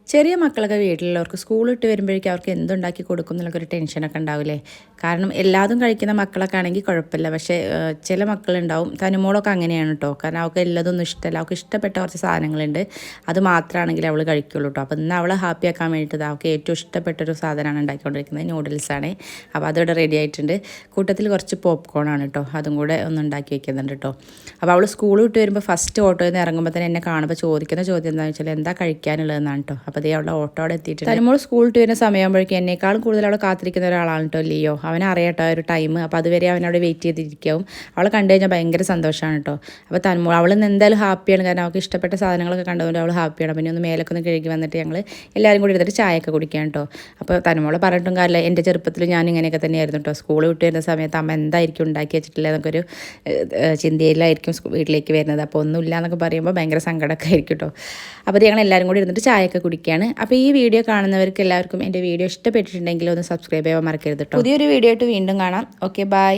ചെറിയ മക്കളൊക്കെ വീട്ടിലുള്ളവർക്ക് സ്കൂൾ വിട്ട് വരുമ്പോഴേക്കും അവർക്ക് എന്തുണ്ടാക്കി കൊടുക്കും എന്നുള്ളൊരു ടെൻഷനൊക്കെ ഉണ്ടാവില്ലേ. കാരണം എല്ലാതും കഴിക്കുന്ന മക്കളൊക്കെ ആണെങ്കിൽ കുഴപ്പമില്ല. പക്ഷേ ചില മക്കളുണ്ടാവും, തനുമോളൊക്കെ അങ്ങനെയാണ് കേട്ടോ. കാരണം അവൾക്ക് എല്ലാതൊന്നും ഇഷ്ടമല്ല. അവൾക്ക് ഇഷ്ടപ്പെട്ട കുറച്ച് സാധനങ്ങളുണ്ട്, അത് മാത്രമാണെങ്കിൽ അവൾ കഴിക്കുള്ളൂ കേട്ടോ. അപ്പോൾ ഇന്ന് അവളെ ഹാപ്പി ആക്കാൻ വേണ്ടിയിട്ട് അവൾക്ക് ഏറ്റവും ഇഷ്ടപ്പെട്ടൊരു സാധനമാണ് ഉണ്ടാക്കിക്കൊണ്ടിരിക്കുന്നത്, നൂഡിൽസാണ്. അപ്പോൾ അതിവിടെ റെഡി ആയിട്ടുണ്ട്. കൂട്ടത്തിൽ കുറച്ച് പോപ്കോണാണ് കേട്ടോ, അതും കൂടെ ഒന്ന് ഉണ്ടാക്കി വെക്കുന്നുണ്ട് കേട്ടോ. അപ്പോൾ അവൾ സ്കൂൾ വിട്ട് വരുമ്പോൾ ഫസ്റ്റ് ഓട്ടോയിൽ നിന്ന് ഇറങ്ങുമ്പോൾ തന്നെ എന്നെ കാണുമ്പോൾ ചോദിക്കുന്ന ചോദ്യം എന്താണെന്ന് വെച്ചാൽ എന്താ കഴിക്കാനുള്ളതെന്നാണ് കേട്ടോ. അപ്പോൾ അതേ അവളുടെ ഓട്ടോ അവിടെ എത്തിയിട്ടുണ്ട്. തനുമോൾ സ്കൂൾ വിട്ട് വരുന്ന സമയമാകുമ്പോഴേക്കും എന്നേക്കാളും കൂടുതൽ അവളെ കാത്തിരിക്കുന്ന ഒരാളാണ് കേട്ടോ ലിയോ. അവനറിയാട്ടോ ഒരു ടൈം. അപ്പോൾ അതുവരെ അവനവിടെ വെയിറ്റ് ചെയ്തിരിക്കാവും. അവളെ കണ്ടു കഴിഞ്ഞാൽ ഭയങ്കര സന്തോഷമാണ് കേട്ടോ. അപ്പോൾ തനുമോൾ അവൾ ഇന്ന് എന്തായാലും ഹാപ്പിയാണ്, കാരണം അവൾക്ക് ഇഷ്ടപ്പെട്ട സാധനങ്ങളൊക്കെ കണ്ടുകൊണ്ട് അവൾ ഹാപ്പിയാണ്. പിന്നെ ഒന്ന് മേലൊക്കെ ഒന്ന് കഴുകി വന്നിട്ട് ഞങ്ങൾ എല്ലാവരും കൂടി എടുത്തിട്ട് ചായയൊക്കെ കുടിക്കാൻ കേട്ടോ. അപ്പോൾ തനുമോളെ പറഞ്ഞിട്ടും കാര്യമില്ല, എൻ്റെ ചെറുപ്പത്തിൽ ഞാൻ ഇങ്ങനെയൊക്കെ തന്നെയായിരുന്നു കേട്ടോ. സ്കൂൾ വിട്ട് വരുന്ന സമയത്ത് അമ്മ എന്തായിരിക്കും ഉണ്ടാക്കി വെച്ചിട്ടില്ല എന്നൊക്കെ ഒരു ചിന്തയിലായിരിക്കും വീട്ടിലേക്ക് വരുന്നത്. അപ്പോൾ ഒന്നുമില്ല എന്നൊക്കെ പറയുമ്പോൾ ഭയങ്കര സങ്കടമൊക്കെ ആയിരിക്കും കേട്ടോ. അപ്പോൾ ഞങ്ങൾ എല്ലാവരും കൂടി ഇരുന്നിട്ട് ചായയൊക്കെ കുടിക്കുകയാണ്. അപ്പോൾ ഈ വീഡിയോ കാണുന്നവർക്ക് എല്ലാവർക്കും എൻ്റെ വീഡിയോ ഇഷ്ടപ്പെട്ടിട്ടുണ്ടെങ്കിൽ ഒന്ന് സബ്സ്ക്രൈബ് ചെയ്യാൻ മറക്കരുത് കേട്ടോ. പുതിയൊരു വീഡിയോ ആയിട്ട് വീണ്ടും കാണാം. Okay, by.